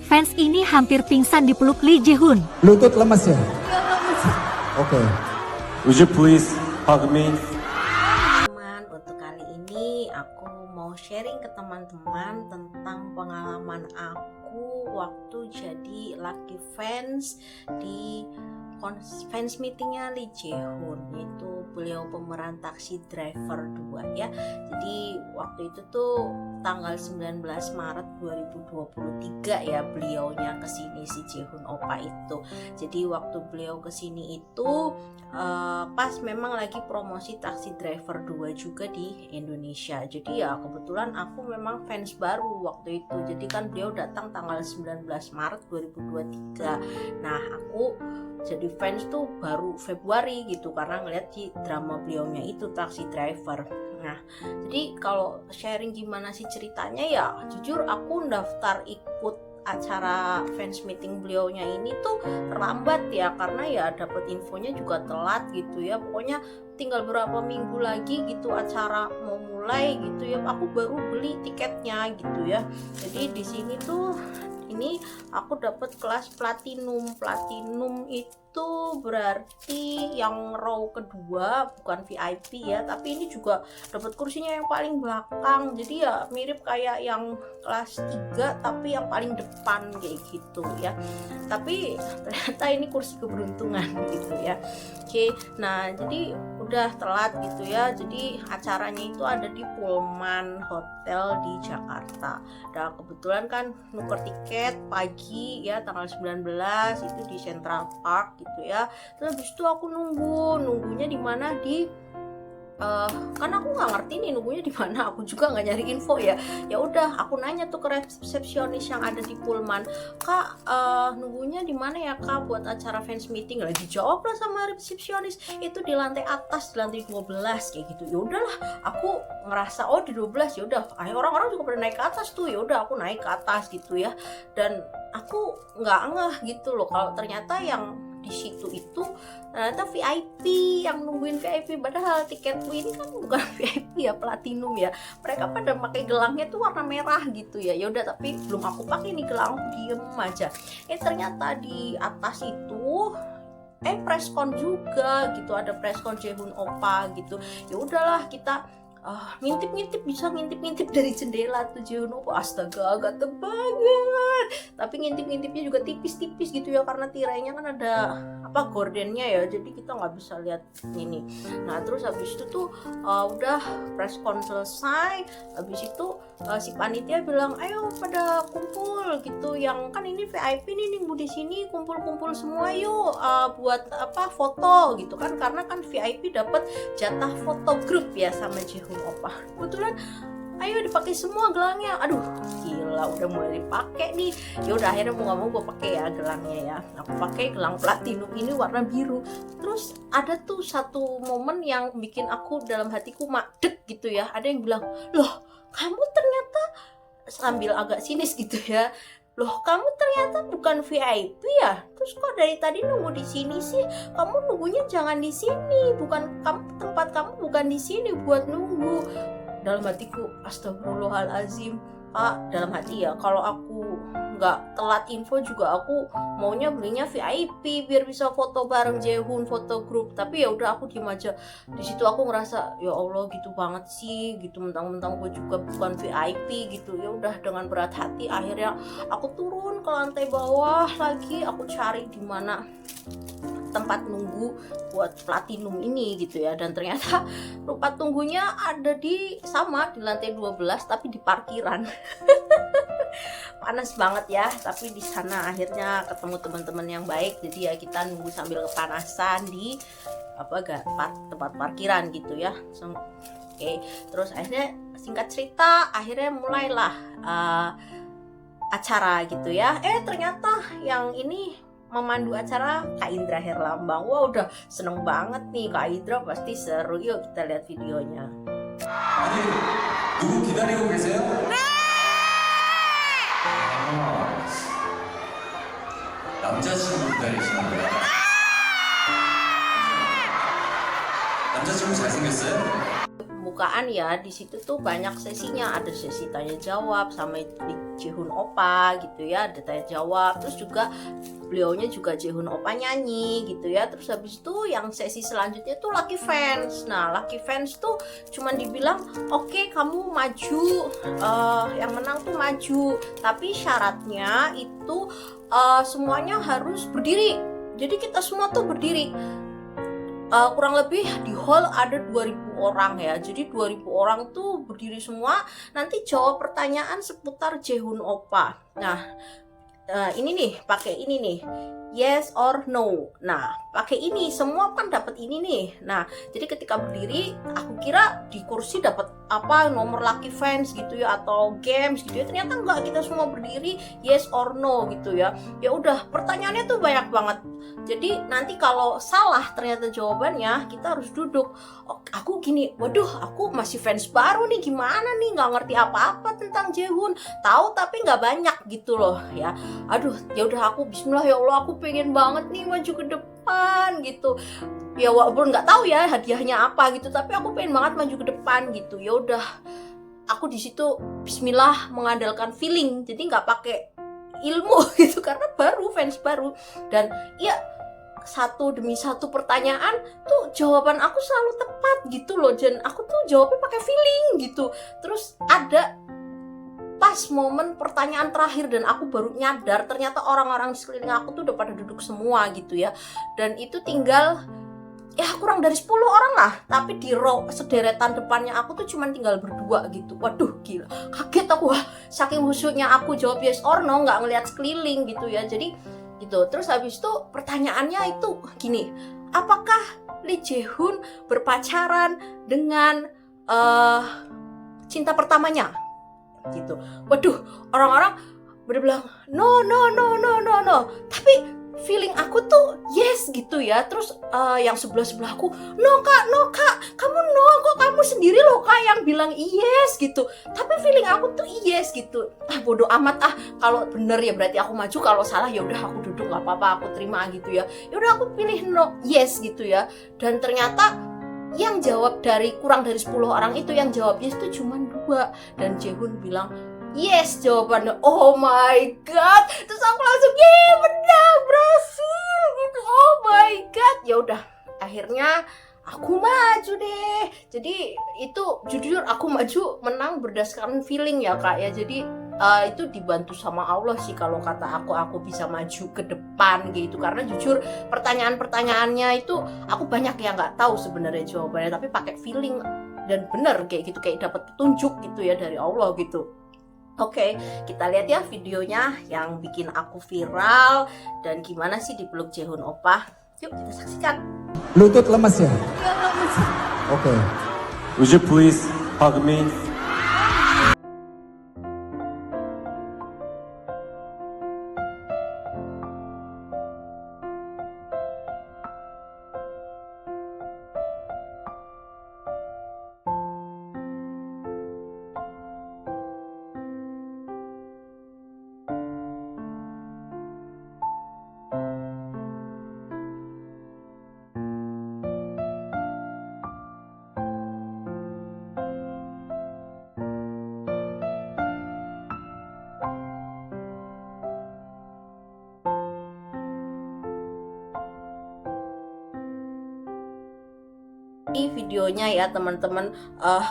Fans ini hampir pingsan dipeluk Lee Jae-hoon. Lutut lemes ya? Iya lemes. Oke. Would you please hug me? Teman, untuk kali ini aku mau sharing ke teman-teman tentang pengalaman aku waktu jadi lucky fans di fans meetingnya Lee Jae-hoon, yaitu beliau pemeran Taxi Driver 2 ya. Jadi waktu itu tuh tanggal 19 Maret 2023 ya beliaunya kesini, si Jae-hoon Oppa itu. Jadi waktu beliau kesini itu pas memang lagi promosi Taxi Driver 2 juga di Indonesia. Jadi ya kebetulan aku memang fans baru waktu itu. Jadi kan beliau datang tanggal 19 Maret 2023. Nah aku jadi fans tuh baru Februari gitu, karena ngeliat di drama beliaunya itu Taxi Driver. Nah jadi kalau sharing gimana sih ceritanya, ya jujur aku daftar ikut acara fans meeting beliaunya ini tuh terlambat ya, karena ya dapet infonya juga telat gitu ya. Pokoknya tinggal berapa minggu lagi gitu acara mau mulai gitu ya, aku baru beli tiketnya gitu ya. Jadi di sini tuh ini aku dapat kelas platinum. Platinum itu berarti yang row kedua, bukan VIP ya, tapi ini juga dapat kursinya yang paling belakang. Jadi ya mirip kayak yang kelas 3 tapi yang paling depan kayak gitu ya. Tapi ternyata ini kursi keberuntungan gitu ya. Oke, nah jadi udah telat gitu ya. Jadi acaranya itu ada di Pullman Hotel di Jakarta. Dan kebetulan kan nuker tiket pagi ya tanggal 19 itu di Central Park gitu ya. Terus habis itu aku nunggunya di mana, di kan aku nggak ngerti nih nunggunya di mana, aku juga nggak nyari info ya. Ya udah aku nanya tuh ke resepsionis yang ada di Pullman, "Kak, nunggunya di mana ya Kak buat acara fans meeting?" Lah dijawab lah sama resepsionis, "Itu di lantai atas, di lantai 12." Kayak gitu. Ya udahlah, aku ngerasa oh di 12 ya udah. Orang-orang juga pada naik ke atas tuh. Ya udah aku naik ke atas gitu ya. Dan aku nggak ngeh gitu loh kalau ternyata yang di situ itu ternyata VIP, yang nungguin VIP, padahal tiketku ini kan bukan VIP ya, platinum ya. Mereka pada pakai gelangnya tuh warna merah gitu ya. Ya udah, tapi belum aku pakai nih gelang, aku diem aja. Ternyata di atas itu preskon juga gitu, ada preskon Jae-hoon Oppa gitu. Ya udahlah kita ngintip-ngintip, bisa ngintip-ngintip dari jendela tuh Jae-hoon Oppa. Astaga, ganteng banget. Tapi ngintip-ngintipnya juga tipis-tipis gitu ya, karena tirainya kan ada gordennya ya, jadi kita nggak bisa lihat ini. Nah terus habis itu tuh udah preskon selesai. Habis itu si panitia bilang, "Ayo pada kumpul gitu, yang kan ini VIP nih nunggu di sini, kumpul-kumpul semua yuk buat foto gitu kan, karena kan VIP dapat jatah foto grup ya sama Jae-hoon Oppa." Kebetulan ayo dipakai semua gelangnya. Aduh gila, udah mulai dipakai nih. Ya udah akhirnya mau nggak mau gue pakai ya gelangnya ya. Aku pakai gelang platinum ini warna biru. Terus ada tuh satu momen yang bikin aku dalam hatiku madek gitu ya. Ada yang bilang, "Loh kamu ternyata," sambil agak sinis gitu ya, "Loh kamu ternyata bukan VIP ya? Terus kok dari tadi nunggu di sini sih? Kamu nunggunya jangan di sini. Bukan kamu, tempat kamu bukan di sini buat nunggu." Dalam hatiku, astagfirullahalazim Pak, dalam hati ya, kalau aku nggak telat info juga aku maunya belinya VIP biar bisa foto bareng Jae-hoon, foto grup. Tapi ya udah aku diem aja. Di situ aku ngerasa, ya Allah gitu banget sih gitu, mentang-mentang gue juga bukan VIP gitu. Ya udah, dengan berat hati akhirnya aku turun ke lantai bawah lagi, aku cari di mana tempat nunggu buat platinum ini gitu ya. Dan ternyata tempat tunggunya ada di lantai 12 tapi di parkiran. Panas banget ya, tapi di sana akhirnya ketemu teman-teman yang baik. Jadi ya kita nunggu sambil kepanasan di tempat parkiran gitu ya. Oke, terus akhirnya singkat cerita akhirnya mulailah acara gitu ya. Ternyata yang ini memandu acara Kak Indra Herlambang. Wah udah seneng banget nih, Kak Indra pasti seru. Yuk kita lihat videonya. 아니, 누구 기다리고 계세요? 네! 남자친구 기다리시는 거야? 남자친구 잘생겼어요? Bukaan ya, di situ tuh banyak sesinya, ada sesi tanya jawab sama Jaehoon Oppa gitu ya, ada tanya jawab, terus juga beliaunya juga Jaehoon Oppa nyanyi gitu ya. Terus habis itu yang sesi selanjutnya tuh Lucky Fans. Nah Lucky Fans tuh cuman dibilang oke, kamu maju, yang menang tuh maju, tapi syaratnya itu semuanya harus berdiri. Jadi kita semua tuh berdiri. Kurang lebih di hall ada 2000 orang ya. Jadi 2000 orang tuh berdiri semua, nanti jawab pertanyaan seputar Jaehoon Oppa. Nah, ini nih, pakai ini nih, yes or no. Nah, pakai ini, semua kan dapat ini nih. Nah, jadi ketika berdiri, aku kira di kursi dapat apa, nomor Lucky Fans gitu ya, atau games gitu ya. Ternyata enggak, kita semua berdiri yes or no gitu ya. Ya udah, pertanyaannya tuh banyak banget. Jadi nanti kalau salah ternyata jawabannya, kita harus duduk. Oh, aku gini, waduh, aku masih fans baru nih, gimana nih, nggak ngerti apa-apa tentang Jaehoon. Tahu tapi nggak banyak gitu loh ya. Aduh, ya udah, aku Bismillah, ya Allah, aku pengen banget nih maju ke depan gitu. Ya walaupun nggak tahu ya hadiahnya apa gitu, tapi aku pengen banget maju ke depan gitu. Ya udah, aku di situ Bismillah mengandalkan feeling, jadi nggak pakai ilmu gitu karena baru, fans baru. Dan ya satu demi satu pertanyaan tuh jawaban aku selalu tepat gitu loh, dan aku tuh jawabnya pakai feeling gitu. Terus ada pas momen pertanyaan terakhir dan aku baru nyadar ternyata orang-orang di sekeliling aku tuh udah pada duduk semua gitu ya, dan itu tinggal ya kurang dari 10 orang lah, tapi di row sederetan depannya aku tuh cuman tinggal berdua gitu. Waduh, gila, kaget aku, wah, saking khusyuknya aku jawab yes or no, nggak ngeliat sekeliling gitu ya. Jadi gitu. Terus habis itu pertanyaannya itu gini, apakah Lee Jae-hoon berpacaran dengan cinta pertamanya gitu. Waduh, orang-orang bener bilang no, tapi feeling aku tuh yes gitu ya. Terus yang sebelah-sebelahku, no kak, kamu no, kok kamu sendiri loh kak yang bilang yes gitu. Tapi feeling aku tuh yes gitu. Bodoh amat kalau bener ya berarti aku maju, kalau salah ya udah aku duduk, nggak apa-apa, aku terima gitu ya. Ya udah, aku pilih no, yes gitu ya. Dan ternyata yang jawab dari kurang dari 10 orang itu, yang jawab yes itu cuma 2, dan Jaehoon bilang yes jawabannya. Oh my god, terus aku langsung menang, berhasil gitu. Oh my god, ya udah, akhirnya aku maju deh. Jadi itu jujur aku maju menang berdasarkan feeling ya kak ya. Jadi itu dibantu sama Allah sih kalau kata aku bisa maju ke depan gitu. Karena jujur pertanyaan-pertanyaannya itu aku banyak yang nggak tahu sebenarnya jawabannya, tapi pakai feeling dan bener kayak gitu, kayak dapat petunjuk gitu ya dari Allah gitu. Oke, kita lihat ya videonya yang bikin aku viral dan gimana sih dipeluk Jaehoon Oppa. Yuk kita saksikan. Lutut lemes ya? Iya, lemes. Oke. Would you please hug me? Videonya ya teman-teman,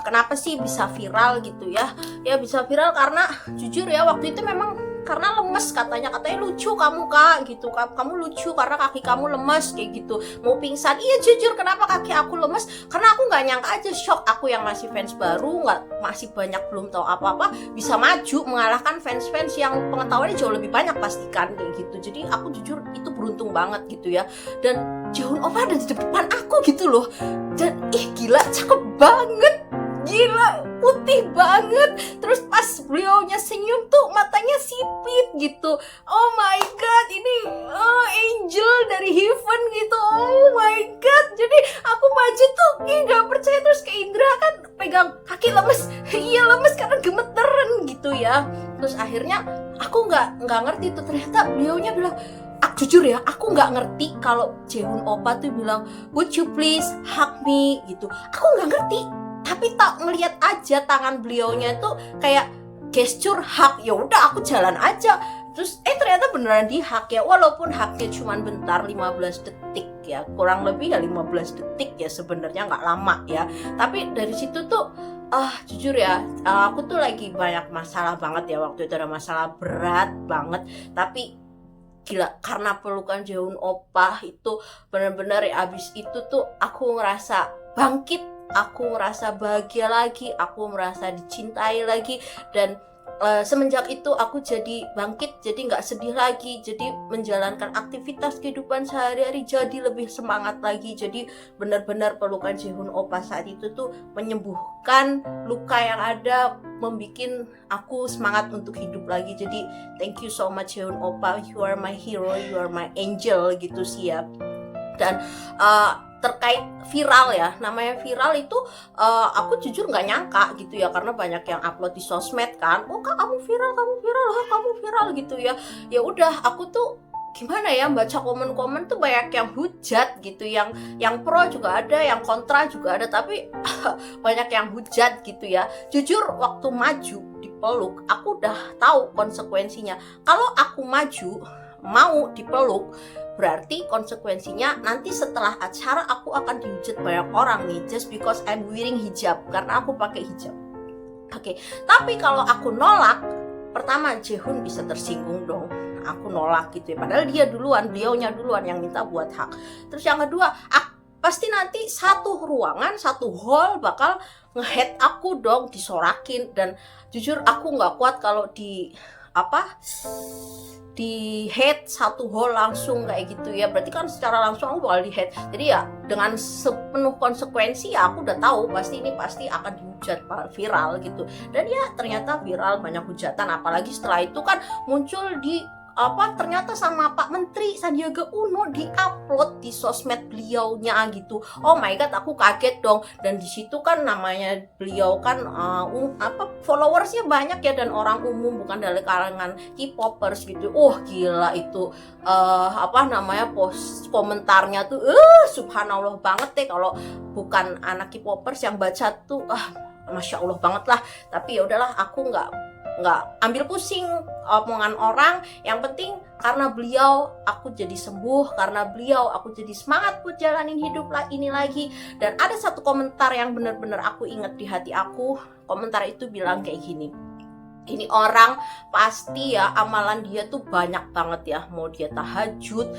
kenapa sih bisa viral gitu ya? Ya bisa viral karena jujur ya waktu itu memang karena lemes, katanya lucu kamu kak gitu, kamu lucu karena kaki kamu lemes kayak gitu, mau pingsan. Iya jujur, kenapa kaki aku lemes? Karena aku nggak nyangka aja, shock aku yang masih fans baru, masih banyak belum tahu apa-apa, bisa maju mengalahkan fans-fans yang pengetahuannya jauh lebih banyak pastikan kayak gitu. Jadi aku jujur itu beruntung banget gitu ya. Dan Jaehoon Oppa ada di depan aku gitu loh, dan gila, cakep banget, gila, putih banget. Terus pas beliaunya senyum tuh matanya sipit gitu. Oh my god, ini angel dari heaven gitu. Oh my god, jadi aku maju tuh gak percaya. Terus ke Indra kan pegang kaki lemes. Iya lemes karena gemeteran gitu ya. Terus akhirnya aku nggak ngerti tuh, ternyata beliaunya bilang, jujur ya, aku nggak ngerti kalau Jaehoon Oppa tuh bilang would you please hug me gitu. Aku nggak ngerti, tapi tak ngelihat aja tangan beliaunya tuh kayak gesture hug, ya udah aku jalan aja. Terus ternyata beneran dihug ya, walaupun hugnya cuma bentar 15 detik ya, kurang lebih ya 15 detik ya, sebenarnya nggak lama ya. Tapi dari situ tuh jujur ya, aku tuh lagi banyak masalah banget ya, waktu itu ada masalah berat banget. Tapi gila, karena pelukan Jaehoon oppa itu bener-bener ya, abis itu tuh aku ngerasa bangkit, aku ngerasa bahagia lagi, aku merasa dicintai lagi. Dan semenjak itu aku jadi bangkit, jadi nggak sedih lagi, jadi menjalankan aktivitas kehidupan sehari-hari jadi lebih semangat lagi. Jadi benar-benar pelukan Jaehoon oppa saat itu tuh menyembuhkan luka yang ada, membuat aku semangat untuk hidup lagi. Jadi thank you so much Jaehoon oppa, you are my hero, you are my angel gitu sih ya. Dan terkait viral ya, namanya viral itu aku jujur nggak nyangka gitu ya, karena banyak yang upload di sosmed kan, oh kak kamu viral, kamu viral gitu ya. Ya udah, aku tuh gimana ya, baca komen-komen tuh banyak yang hujat gitu, yang pro juga ada, yang kontra juga ada, tapi banyak yang hujat gitu ya. Jujur waktu maju dipeluk, aku udah tahu konsekuensinya. Kalau aku maju mau dipeluk, berarti konsekuensinya nanti setelah acara aku akan dihujat banyak orang nih, just because I'm wearing hijab, karena aku pakai hijab. Oke, tapi kalau aku nolak, pertama Jaehoon bisa tersinggung dong, aku nolak gitu ya, padahal beliaunya duluan yang minta buat hak. Terus yang kedua, pasti nanti satu ruangan, satu hall bakal nge-hate aku dong, disorakin. Dan jujur aku nggak kuat kalau di hate satu hall langsung kayak gitu ya, berarti kan secara langsung aku bakal di hate. Jadi ya dengan sepenuh konsekuensi ya, aku udah tahu pasti akan dihujat viral gitu. Dan ya ternyata viral, banyak hujatan, apalagi setelah itu kan muncul di ternyata sama Pak Menteri Sandiaga Uno di-upload di sosmed beliaunya gitu. Oh my god, aku kaget dong. Dan di situ kan namanya beliau kan followersnya banyak ya, dan orang umum, bukan dari kalangan K-popers gitu. Gila itu post komentarnya tuh subhanallah banget deh, kalau bukan anak K-popers yang baca tuh masya Allah banget lah. Tapi ya udahlah, aku nggak ambil pusing omongan orang. Yang penting karena beliau aku jadi sembuh, karena beliau aku jadi semangat buat jalanin hidup ini lagi. Dan ada satu komentar yang benar-benar aku ingat di hati aku. Komentar itu bilang kayak gini, ini orang pasti ya amalan dia tuh banyak banget ya, mau dia tahajud,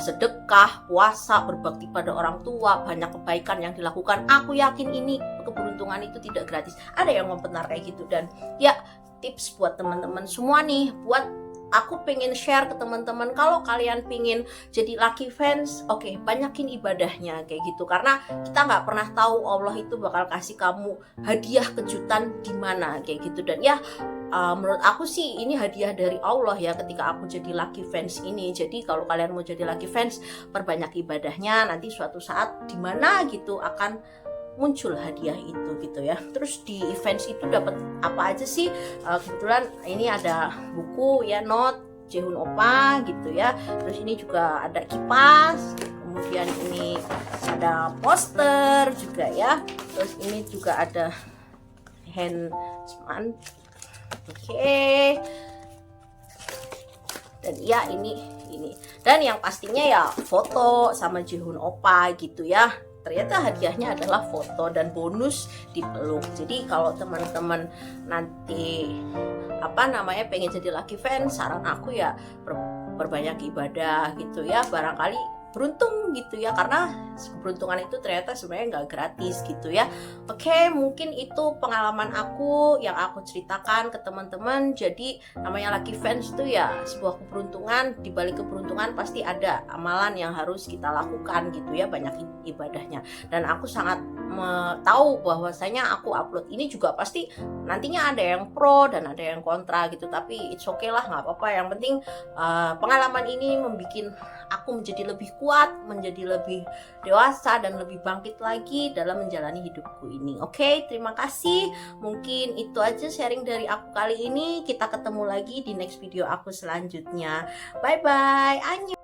sedekah, puasa, berbakti pada orang tua, banyak kebaikan yang dilakukan. Aku yakin ini keberuntungan itu tidak gratis. Ada yang komentar kayak gitu. Dan ya tips buat teman-teman semua nih, buat aku pengen share ke teman-teman, kalau kalian pengen jadi lucky fans, oke, banyakin ibadahnya kayak gitu, karena kita nggak pernah tahu Allah itu bakal kasih kamu hadiah kejutan di mana kayak gitu. Dan ya menurut aku sih ini hadiah dari Allah ya, ketika aku jadi lucky fans ini. Jadi kalau kalian mau jadi lucky fans, perbanyak ibadahnya, nanti suatu saat di mana gitu akan muncul hadiah itu gitu ya. Terus di events itu dapat apa aja sih? Kebetulan ini ada buku ya, note Jaehoon oppa gitu ya. Terus ini juga ada kipas, kemudian ini ada poster juga ya. Terus ini juga ada hand span. Oke. Dan ya ini. Dan yang pastinya ya foto sama Jaehoon oppa gitu ya. Ternyata hadiahnya adalah foto dan bonus dipeluk. Jadi kalau teman-teman nanti pengen jadi lucky fans, saran aku ya perbanyak ibadah gitu ya, barangkali beruntung gitu ya, karena keberuntungan itu ternyata sebenarnya nggak gratis gitu ya. Oke, mungkin itu pengalaman aku yang aku ceritakan ke teman-teman. Jadi namanya lucky fans itu ya sebuah keberuntungan, di balik keberuntungan pasti ada amalan yang harus kita lakukan gitu ya, banyak ibadahnya. Dan aku sangat tahu bahwasanya aku upload ini juga pasti nantinya ada yang pro dan ada yang kontra gitu, tapi it's okay lah, nggak apa-apa. Yang penting pengalaman ini membuat aku menjadi lebih kuat, menjadi lebih dewasa, dan lebih bangkit lagi dalam menjalani hidupku ini. Oke, terima kasih. Mungkin itu aja sharing dari aku kali ini. Kita ketemu lagi di next video aku selanjutnya. Bye bye. Annyeong.